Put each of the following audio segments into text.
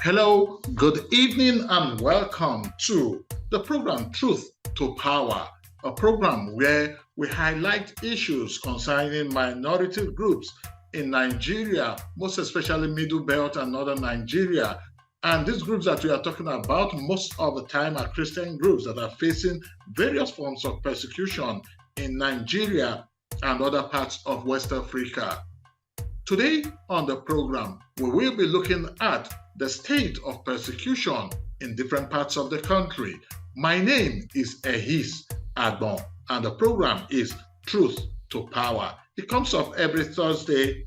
Hello, good evening, and welcome to the program Truth to Power, a program where we highlight issues concerning minority groups in Nigeria, most especially Middle Belt and Northern Nigeria. And these groups that we are talking about most of the time are Christian groups that are facing various forms of persecution in Nigeria and other parts of West Africa. Today on the program, we will be looking at the state of persecution in different parts of the country. My name is Ehis Agbon, and the program is Truth to Power. It comes up every Thursday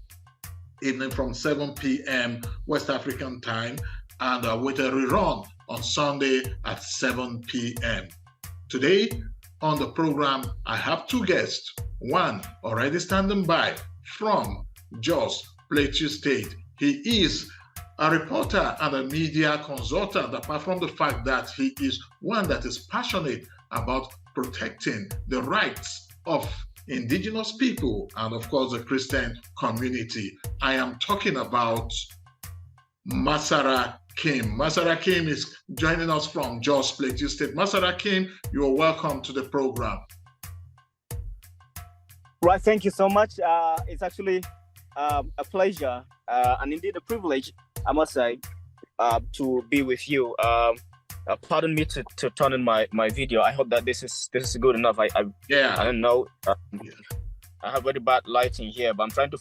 evening from 7 p.m. West African time and with a rerun on Sunday at 7 p.m. Today on the program, I have two guests. One already standing by from Jos, Plateau State. He is a reporter and a media consultant, apart from the fact that he is one that is passionate about protecting the rights of indigenous people and, of course, the Christian community. I am talking about Masara Kim. Masara Kim is joining us from Jos, Plateau State. Masara Kim, you are welcome to the program. Right, thank you so much. It's actually a pleasure and indeed a privilege, I must say, to be with you. Pardon me to turn in my video. I hope that this is good enough. I don't know. I have very bad lighting here, but I'm trying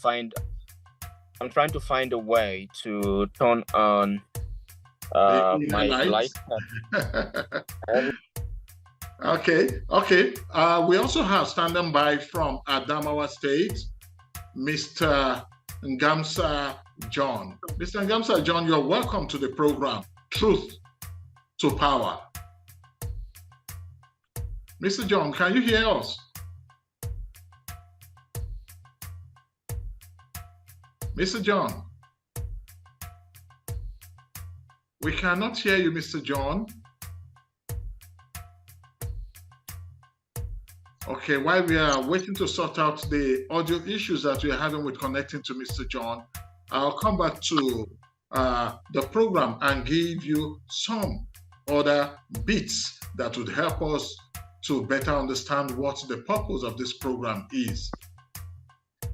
to find a way to turn on my light. Okay. We also have standing by from Adamawa State, Mr. Ngamsa John. Mr. Ngamsa John, you're welcome to the program, Truth to Power. Mr. John, can you hear us? Mr. John, we cannot hear you, Mr. John. Okay, while we are waiting to sort out the audio issues that we are having with connecting to Mr. John, I'll come back to the program and give you some other bits that would help us to better understand what the purpose of this program is.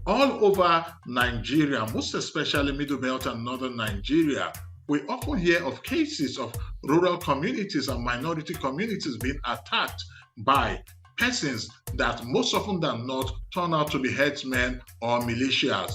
All over Nigeria, most especially Middle Belt and Northern Nigeria, we often hear of cases of rural communities and minority communities being attacked by persons that most often than not turn out to be headsmen or militias.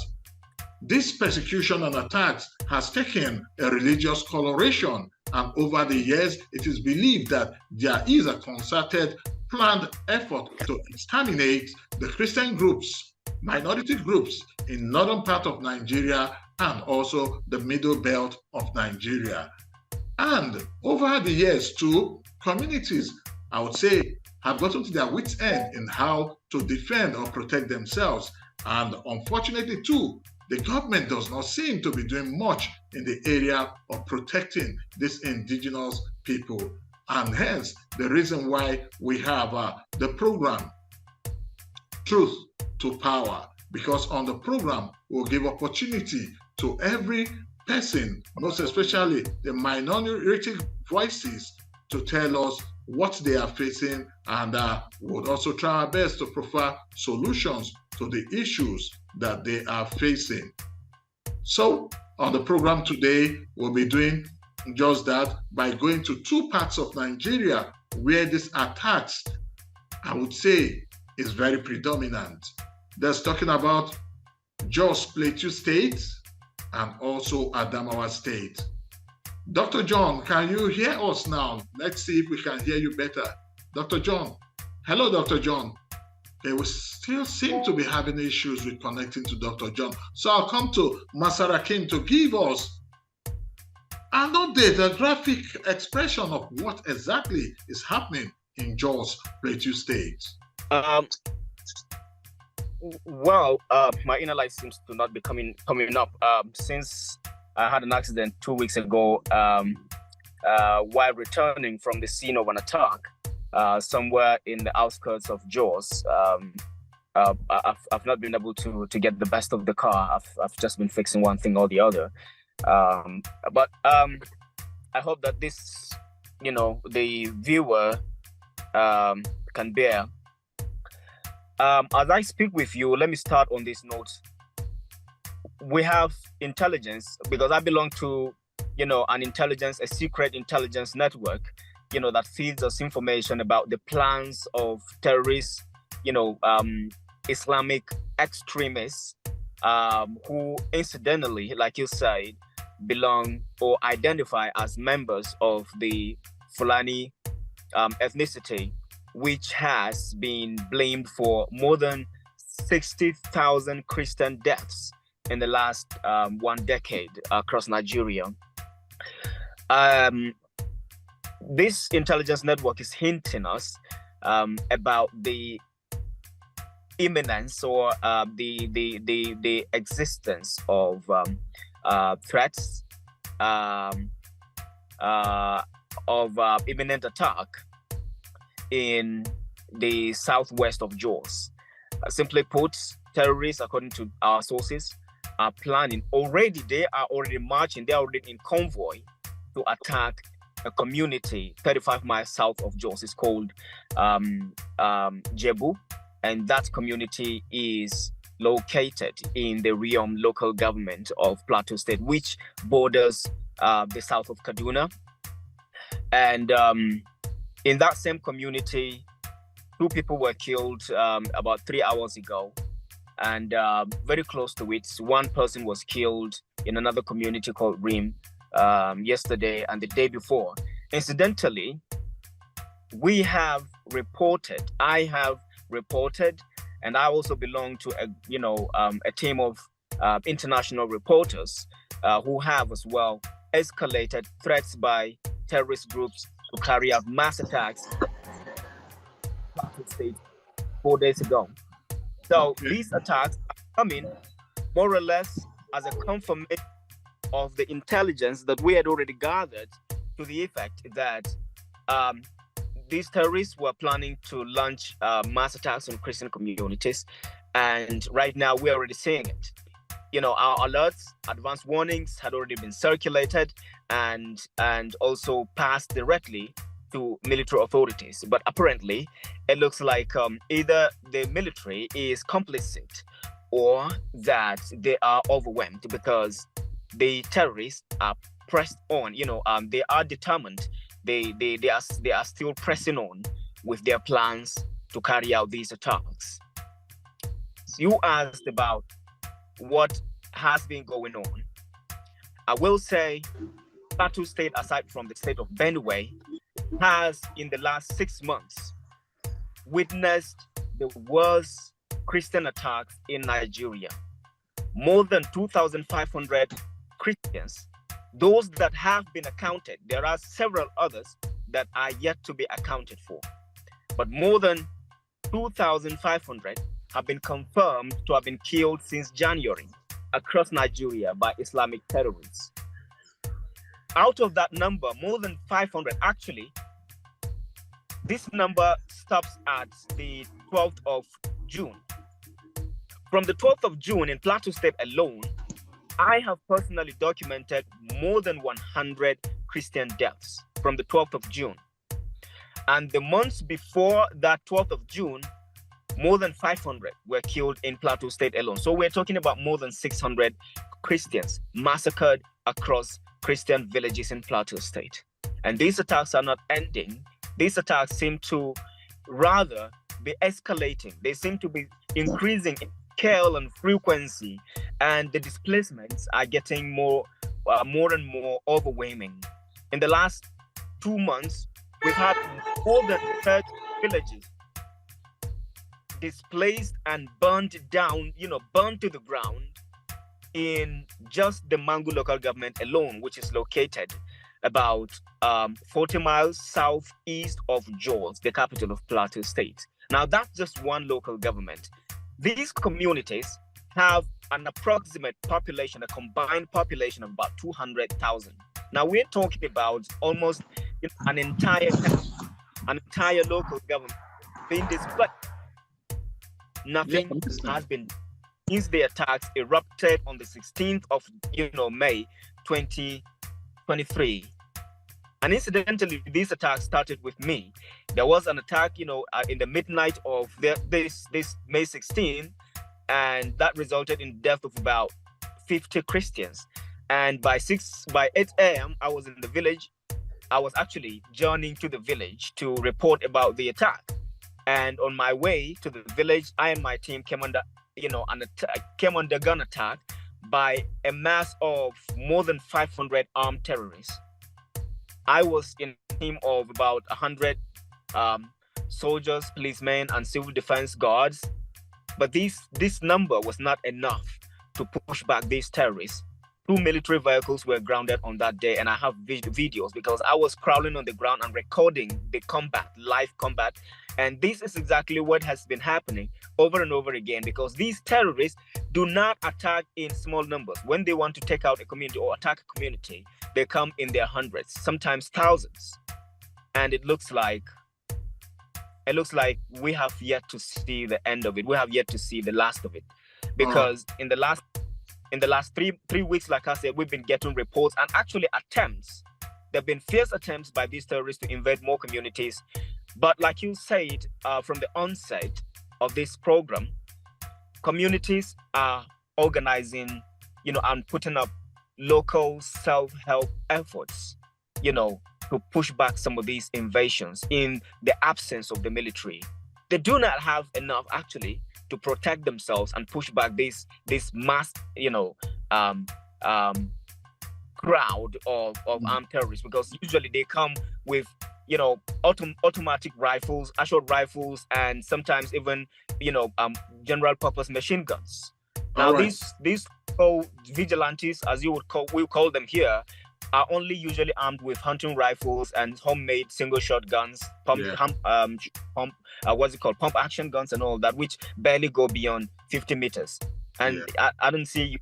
This persecution and attacks has taken a religious coloration, and over the years it is believed that there is a concerted, planned effort to exterminate the Christian groups, minority groups in northern part of Nigeria and also the middle belt of Nigeria. And over the years too, communities, I would say, have gotten to their wits' end in how to defend or protect themselves. And unfortunately too, the government does not seem to be doing much in the area of protecting these indigenous people. And hence, the reason why we have the program, Truth to Power, because on the program, we'll give opportunity to every person, most especially the minority voices, to tell us what they are facing, and would also try our best to provide solutions to the issues that they are facing. So on the program today, we'll be doing just that by going to two parts of Nigeria where these attacks, I would say, is very predominant. That's talking about Jos Plateau State and also Adamawa State. Dr. John, can you hear us now? Let's see if we can hear you better. Dr. John. Hello, Dr. John. Okay, we still seem to be having issues with connecting to Dr. John. So I'll come to Masara Kim to give us an update, a graphic expression of what exactly is happening in Jos Plateau State. My inner light seems to not be coming up since I had an accident 2 weeks ago while returning from the scene of an attack somewhere in the outskirts of Jos. I've not been able to get the best of the car. I've just been fixing one thing or the other. But I hope that this, the viewer can bear. As I speak with you, let me start on this note. We have intelligence, because I belong to, a secret intelligence network, that feeds us information about the plans of terrorists, Islamic extremists, who incidentally, like you said, belong or identify as members of the Fulani ethnicity, which has been blamed for more than 60,000 Christian deaths in the last 1 decade across Nigeria. This intelligence network is hinting us about the imminence or the existence of threats of imminent attack in the southwest of Jos. Simply put, terrorists, according to our sources, are planning already. They are already marching. They are already in convoy to attack a community 35 miles south of Jos. It's called Jebu, and that community is located in the Riom local government of Plateau State, which borders the south of Kaduna. And in that same community, 2 people were killed about 3 hours ago. And very close to it, 1 person was killed in another community called Rim yesterday and the day before. Incidentally, I have reported, and I also belong to a team of international reporters who have as well escalated threats by terrorist groups to carry out mass attacks in the state 4 days ago. So these attacks are coming more or less as a confirmation of the intelligence that we had already gathered, to the effect that these terrorists were planning to launch mass attacks on Christian communities. And right now we're already seeing it. Our alerts, advanced warnings had already been circulated and also passed directly to military authorities. But apparently, it looks like either the military is complicit or that they are overwhelmed, because the terrorists are pressed on. They are determined. They are still pressing on with their plans to carry out these attacks. You asked about what has been going on. I will say Plateau State, aside from the state of Benue, has in the last 6 months witnessed the worst Christian attacks in Nigeria. More than 2,500 Christians, those that have been accounted. There are several others that are yet to be accounted for. But more than 2,500 have been confirmed to have been killed since January across Nigeria by Islamic terrorists. Out of that number, more than 500, actually, this number stops at the 12th of June. From the 12th of June in Plateau State alone, I have personally documented more than 100 Christian deaths from the 12th of June. And the months before that 12th of June, more than 500 were killed in Plateau State alone. So we're talking about more than 600 Christians massacred across Christian villages in Plateau State. And these attacks are not ending. These attacks seem to rather be escalating. They seem to be increasing in scale and frequency, and the displacements are getting more and more overwhelming. In the last 2 months, we've had more than 30 villages displaced and burned down, burned to the ground in just the Mangu local government alone, which is located about 40 miles southeast of Jos, the capital of Plateau State. Now, that's just one local government. These communities have an approximate population, a combined population of about 200,000. Now, we're talking about almost an entire local government being displaced. Nothing has been since the attacks erupted on the 16th of May 2023. And incidentally, these attacks started with me. There was an attack, in the midnight of this May 16, and that resulted in the death of about 50 Christians. And by 8 a.m., I was in the village. I was actually journeying to the village to report about the attack. And on my way to the village, I and my team came under, came under gun attack by a mass of more than 500 armed terrorists. I was in a team of about 100 soldiers, policemen, and civil defense guards. But this number was not enough to push back these terrorists. 2 military vehicles were grounded on that day, and I have videos because I was crawling on the ground and recording the combat, live combat. And this is exactly what has been happening over and over again, because these terrorists do not attack in small numbers. When they want to take out a community or attack a community, they come in their hundreds, sometimes thousands. And it looks like we have yet to see the end of it. We have yet to see the last of it, because in the last three weeks, like I said, we've been getting reports and actually attempts. There have been fierce attempts by these terrorists to invade more communities. But like you said, from the onset of this program, communities are organizing, and putting up local self-help efforts, to push back some of these invasions in the absence of the military. They do not have enough, actually, to protect themselves and push back this mass, crowd of armed terrorists, because usually they come with, automatic rifles, assault rifles, and sometimes even, general purpose machine guns. Now, these vigilantes, as we'll call them here, are only usually armed with hunting rifles and homemade single shot guns, pump action guns and all that, which barely go beyond 50 meters. And I don't see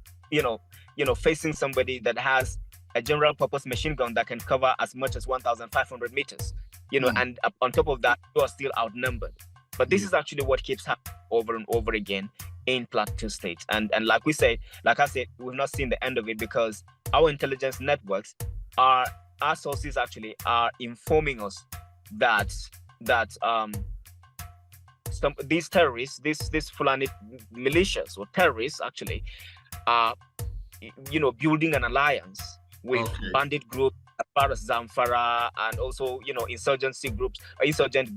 facing somebody that has a general purpose machine gun that can cover as much as 1,500 meters, and on top of that, you are still outnumbered. But this is actually what keeps happening over and over again in Plateau State. And like I said, we've not seen the end of it, because our intelligence networks, our sources actually are informing us that these terrorists, these Fulani militias or terrorists actually are, building an alliance with bandit groups as far as Zamfara, and also, insurgent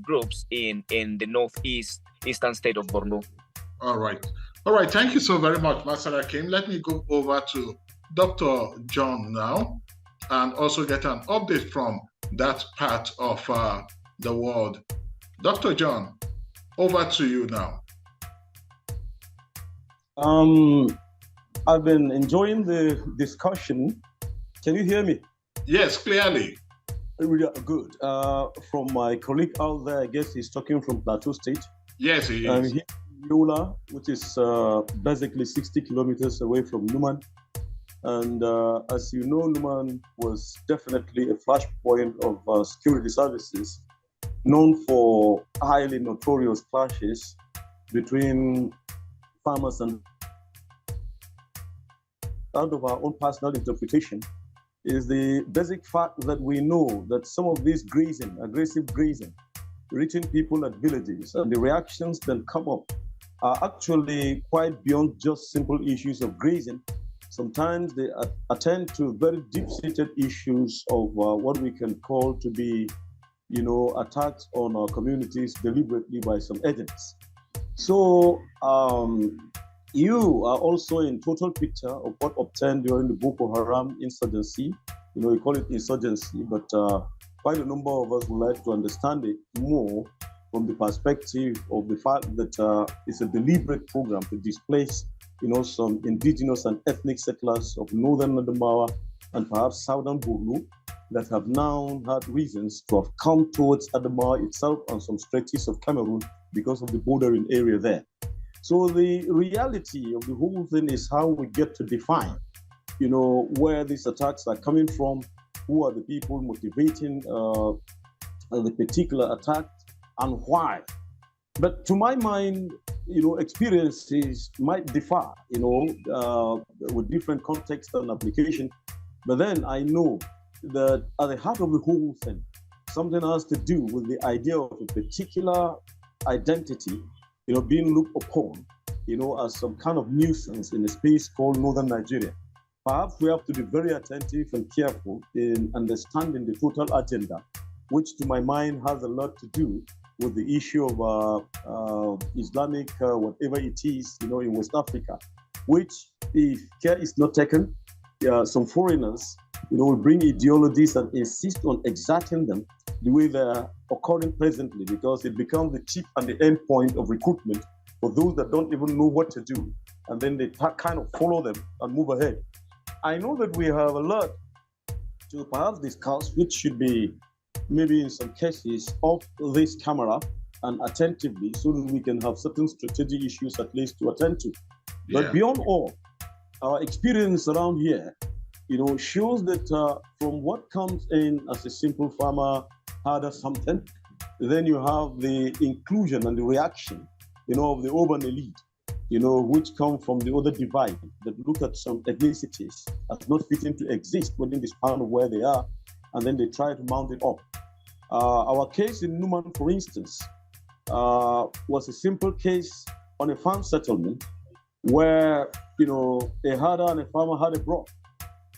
groups in the eastern state of Borno. All right. Thank you so very much, Masara Kim. Let me go over to Dr. John now, and also get an update from that part of the world. Dr. John, over to you now. I've been enjoying the discussion. Can you hear me? Yes, clearly. Really good. From my colleague out there, I guess he's talking from Plateau State. Yes, he is. Yola, which is basically 60 kilometers away from Numan. And as you know, Numan was definitely a flashpoint of security services, known for highly notorious clashes between farmers and... Out of our own personal interpretation, is the basic fact that we know that some of this aggressive grazing, reaching people at villages, and the reactions that come up are actually quite beyond just simple issues of grazing. Sometimes they attend to very deep-seated issues of what we can call to be, attacks on our communities deliberately by some agents. So you are also in total picture of what obtained during the Boko Haram insurgency. We call it insurgency, but quite a number of us would like to understand it more from the perspective of the fact that it's a deliberate program to displace, some indigenous and ethnic settlers of northern Adamawa and perhaps southern Borno that have now had reasons to have come towards Adamawa itself and some stretches of Cameroon because of the bordering area there. So the reality of the whole thing is how we get to define, where these attacks are coming from, who are the people motivating the particular attack, and why. But to my mind, experiences might differ, with different context and application. But then I know that at the heart of the whole thing, something has to do with the idea of a particular identity, being looked upon, as some kind of nuisance in a space called Northern Nigeria. Perhaps we have to be very attentive and careful in understanding the total agenda, which to my mind has a lot to do with the issue of Islamic, whatever it is, in West Africa, which if care is not taken, some foreigners, will bring ideologies and insist on exerting them the way they're occurring presently, because it becomes the chief and the end point of recruitment for those that don't even know what to do. And then they kind of follow them and move ahead. I know that we have a lot to perhaps discuss, which should be maybe in some cases off this camera and attentively, so that we can have certain strategic issues at least to attend to. Yeah. But beyond all, our experience around here, shows that from what comes in as a simple farmer, harder something, then you have the inclusion and the reaction, of the urban elite, which come from the other divide that look at some ethnicities as not fitting to exist within the span of where they are, and then they try to mount it up. Our case in Numan, for instance, was a simple case on a farm settlement where, a herder and a farmer had a brawl.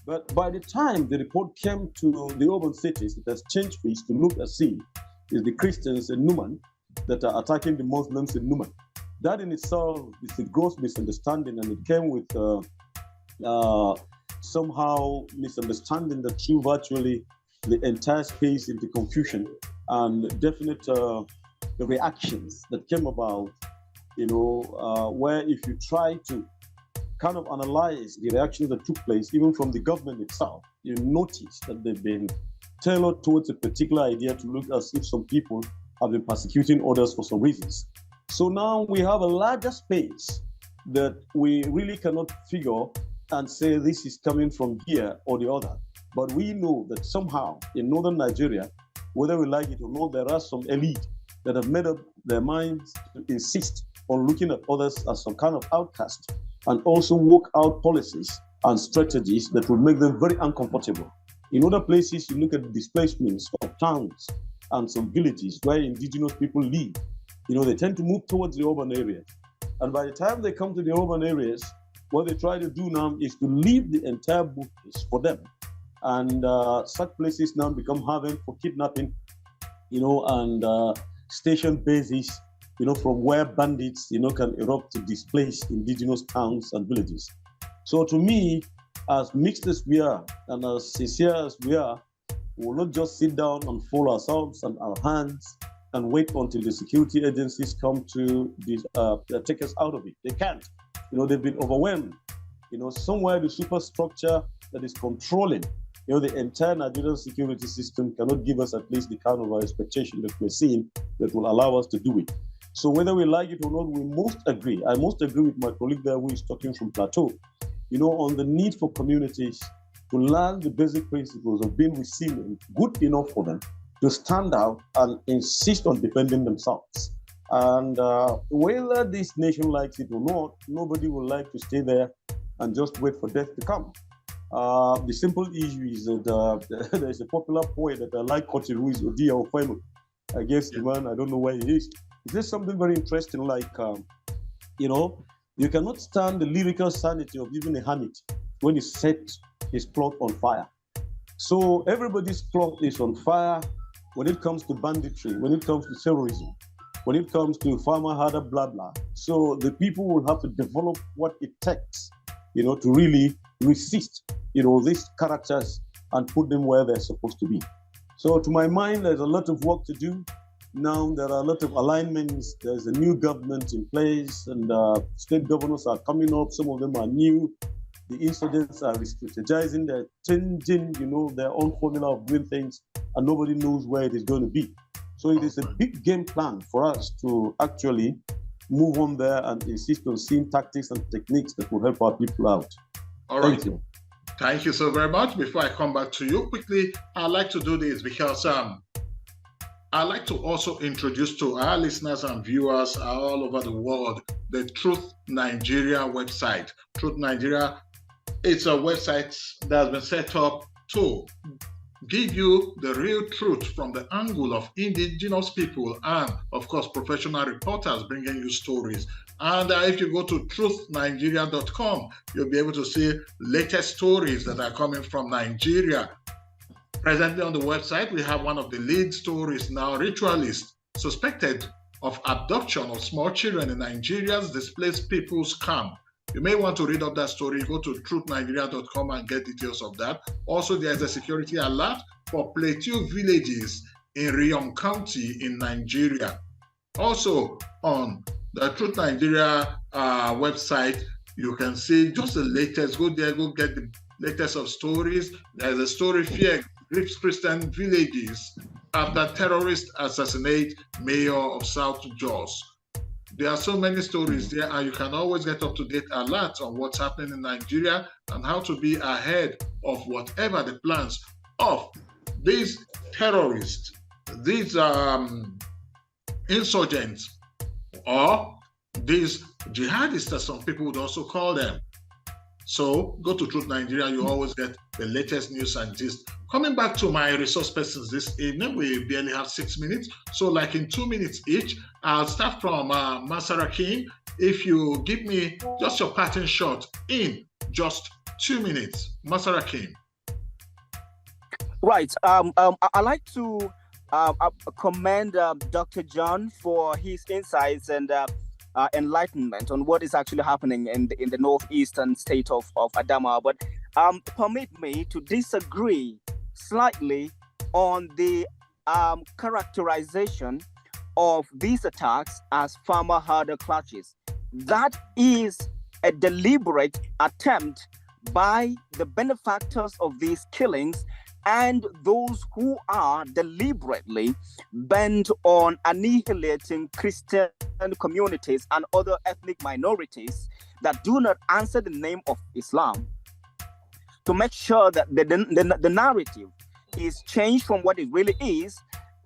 But by the time the report came to the urban cities, it has changed face to look and see is the Christians in Numan that are attacking the Muslims in Numan. That in itself is a gross misunderstanding, and it came with somehow misunderstanding that threw virtually the entire space into confusion, and definite the reactions that came about, where if you try to kind of analyze the reactions that took place, even from the government itself, you notice that they've been tailored towards a particular idea to look as if some people have been persecuting others for some reasons. So now we have a larger space that we really cannot figure and say this is coming from here or the other. But we know that somehow in Northern Nigeria, whether we like it or not, there are some elite that have made up their minds to insist on looking at others as some kind of outcast, and also work out policies and strategies that will make them very uncomfortable. In other places, you look at the displacements of towns and some villages where indigenous people live. They tend to move towards the urban areas. And by the time they come to the urban areas, what they try to do now is to leave the entire bush for them. And such places now become haven for kidnapping, and station bases, from where bandits, can erupt to displace indigenous towns and villages. So to me, as mixed as we are and as sincere as we are, we will not just sit down and fold ourselves and our hands and wait until the security agencies come to take us out of it. They can't. They've been overwhelmed. Somewhere the superstructure that is controlling, the entire Nigerian security system cannot give us at least the kind of expectation that we're seeing that will allow us to do it. So whether we like it or not, we must agree. I must agree with my colleague there who is talking from Plateau, on the need for communities to learn the basic principles of being resilient, good enough for them to stand out and insist on defending themselves. And whether this nation likes it or not, nobody would like to stay there and just wait for death to come. The simple issue is that there's a popular poet that I like quoting, who is Odia Ofemo. I guess the man, I don't know where he is. He says something very interesting, like, you cannot stand the lyrical sanity of even a hermit when he sets his plot on fire. So everybody's plot is on fire when it comes to banditry, when it comes to terrorism, when it comes to farmer harder, blah, blah. So the people will have to develop what it takes, to really resist, these characters and put them where they're supposed to be. So to my mind, there's a lot of work to do. Now there are a lot of alignments. There's a new government in place, and state governors are coming up. Some of them are new. The insurgents are strategizing. They're changing, their own formula of doing things, and nobody knows where it is going to be. So it is a big game plan for us to actually move on there and insist on seeing tactics and techniques that will help our people out. All right. Thank you. Thank you so very much. Before I come back to you quickly, I'd like to do this because I'd like to also introduce to our listeners and viewers all over the world the Truth Nigeria website. Truth Nigeria, it's a website that has been set up to give you the real truth from the angle of indigenous people and, of course, professional reporters bringing you stories. And if you go to truthnigeria.com, you'll be able to see latest stories that are coming from Nigeria. Presently on the website, we have one of the lead stories now: ritualists suspected of abduction of small children in Nigeria's displaced people's camp. You may want to read up that story. Go to truthnigeria.com and get details of that. Also, there is a security alert for Plateau villages in Rion County in Nigeria. Also, on the Truth Nigeria website, you can see just the latest. Go there, go get the latest of stories. There's a story: fear grips Christian villages after terrorists assassinate mayor of South Jos. There are so many stories there, and you can always get up-to-date alerts on what's happening in Nigeria and how to be ahead of whatever the plans of these terrorists, these insurgents, or these jihadists, as some people would also call them. So go to Truth Nigeria, you always get the latest news and gist. Coming back to my resource persons this evening, we barely have 6 minutes. So like in 2 minutes each, I'll start from Masara King. If you give me just your pattern shot in just 2 minutes, Masara King. Right. I like to commend Dr. John for his insights and enlightenment on what is actually happening in the northeastern state of Adamawa. But permit me to disagree slightly on the characterization of these attacks as farmer-herder clashes. That is a deliberate attempt by the benefactors of these killings and those who are deliberately bent on annihilating Christian communities and other ethnic minorities that do not answer the name of Islam, to make sure that the narrative is changed from what it really is,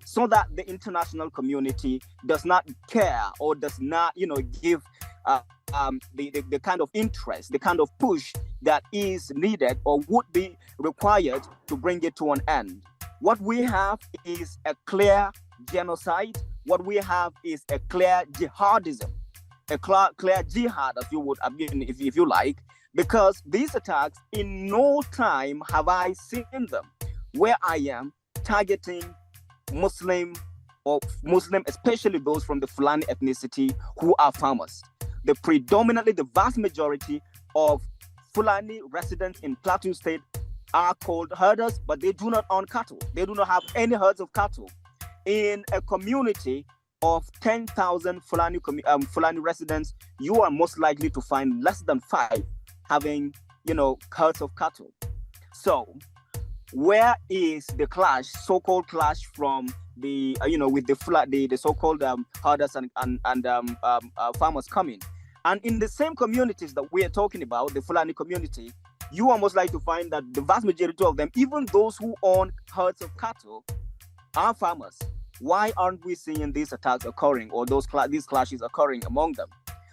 so that the international community does not care or does not, give the kind of interest, the kind of push that is needed or would be required to bring it to an end. What we have is a clear genocide. What we have is a clear jihadism, a clear jihad, if you would, if you like, because these attacks, in no time have I seen them where I am targeting Muslim, especially those from the Fulani ethnicity who are farmers. The vast majority of Fulani residents in Plateau State are called herders, but they do not own cattle. They do not have any herds of cattle. In a community of 10,000 Fulani residents, you are most likely to find less than 5 having, herds of cattle. So, where is the clash, so-called clash from the, with the so-called herders and farmers coming? And in the same communities that we are talking about, the Fulani community, you are most likely to find that the vast majority of them, even those who own herds of cattle, are farmers. Why aren't we seeing these attacks occurring or these clashes occurring among them?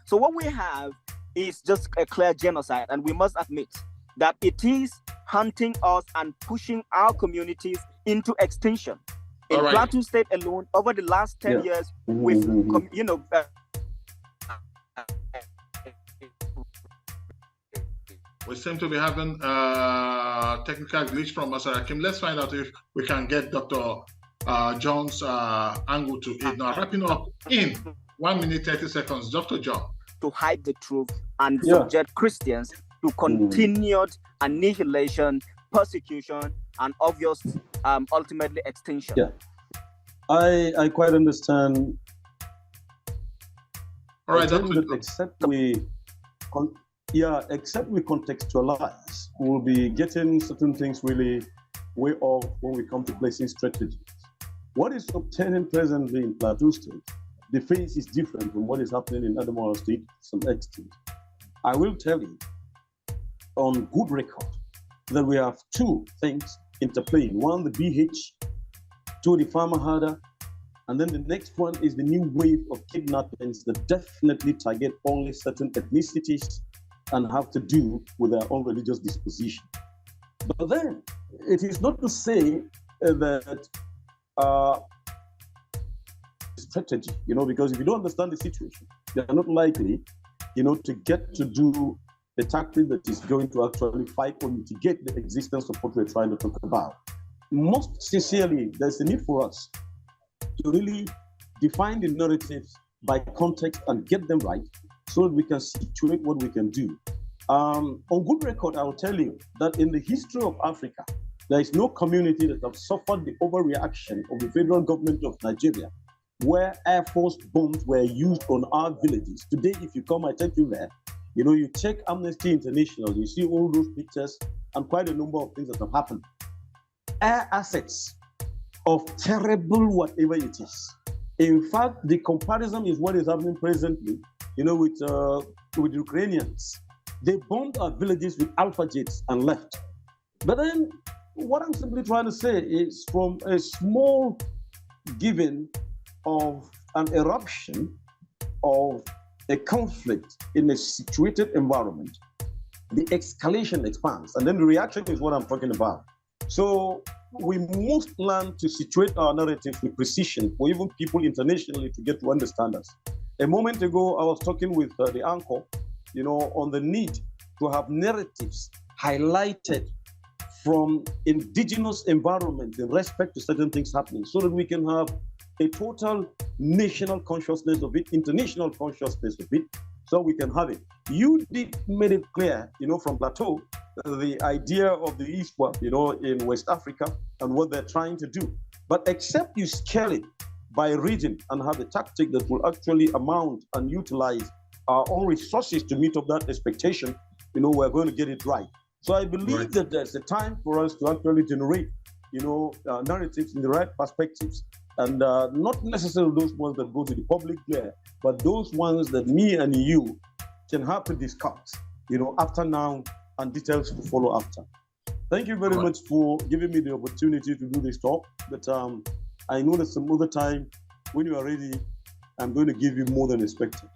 So what we have is just a clear genocide, and we must admit that it is hunting us and pushing our communities into extinction. In Plateau State alone, over the last 10 years, with we seem to be having technical glitch from Masara Kim. Let's find out if we can get Dr. John's angle to it. Now, wrapping up in 1 minute, 30 seconds. Dr. John. To hide the truth and subject Christians to continued annihilation, persecution, and obvious, ultimately extinction. Yeah, I quite understand. All right, except we contextualize, we'll be getting certain things really way off when we come to placing strategies. What is obtaining presently in Plateau State, the phase is different from what is happening in Adamawa State to some extent. I will tell you on good record that we have 2 things interplaying. One, the BH, 2, the farmer herder, and then the next one is the new wave of kidnappings that definitely target only certain ethnicities and have to do with their own religious disposition. But then it is not to say that strategy, because if you don't understand the situation, they are not likely, to get to do the tactic that is going to actually fight or mitigate the existence of what we're trying to talk about. Most sincerely, there's a need for us to really define the narratives by context and get them right so that we can situate what we can do. On good record, I will tell you that in the history of Africa, there is no community that has suffered the overreaction of the federal government of Nigeria, where Air Force bombs were used on our villages. Today, if you come, I take you there, you check Amnesty International, you see all those pictures and quite a number of things that have happened. Air assets of terrible whatever it is. In fact, the comparison is what is happening presently, with Ukrainians. They bombed our villages with Alpha jets and left. But then, what I'm simply trying to say is from a small giving of an eruption of a conflict in a situated environment, the escalation expands, and then the reaction is what I'm talking about. So we must learn to situate our narratives with precision for even people internationally to get to understand us. A moment ago, I was talking with the anchor, on the need to have narratives highlighted from indigenous environment in respect to certain things happening so that we can have a total national consciousness of it, international consciousness of it, so we can have it. You did made it clear, from Plateau, the idea of the ISWAP, in West Africa and what they're trying to do. But except you scale it by region and have a tactic that will actually amount and utilize our own resources to meet up that expectation, we're going to get it right. So I believe that there's a time for us to actually generate, narratives in the right perspectives. And not necessarily those ones that go to the public there, but those ones that me and you can have to discuss, after now and details to follow after. Thank you very much for giving me the opportunity to do this talk. But I know that some other time when you are ready, I'm going to give you more than expected.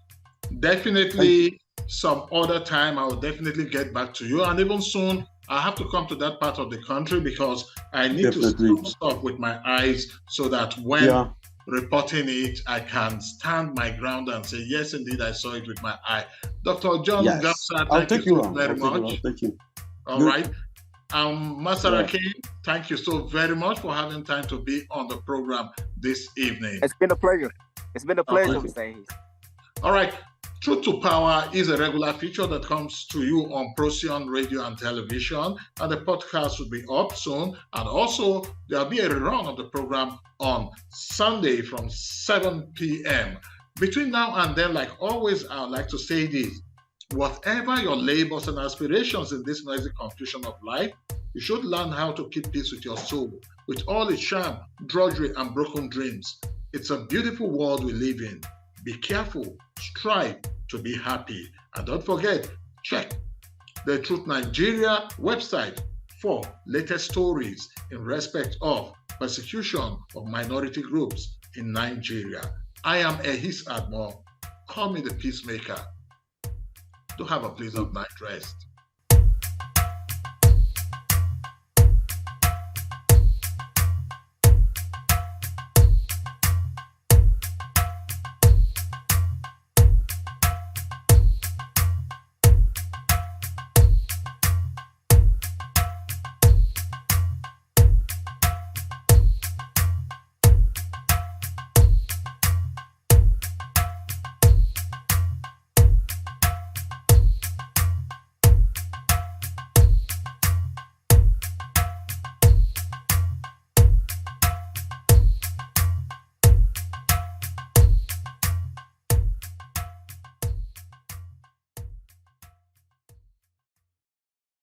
Definitely some other time, I will definitely get back to you. And even soon, I have to come to that part of the country because I need to stop with my eyes so that when reporting it, I can stand my ground and say, yes, indeed, I saw it with my eye. Dr. John Ngamsa, thank you so very much. Thank you. All right. Masara King, thank you so very much for having time to be on the program this evening. It's been a pleasure. It's been a pleasure, Mr. Ehis. All right. Truth to Power is a regular feature that comes to you on Procyon Radio and Television, and the podcast will be up soon. And also, there'll be a rerun of the program on Sunday from 7 p.m. Between now and then, like always, I would like to say this. Whatever your labors and aspirations in this noisy confusion of life, you should learn how to keep peace with your soul, with all its charm, drudgery, and broken dreams. It's a beautiful world we live in. Be careful, strive to be happy, and don't forget, check the Truth Nigeria website for latest stories in respect of persecution of minority groups in Nigeria. I am Ehis Agbon. Call me the peacemaker. Do have a pleasant night rest.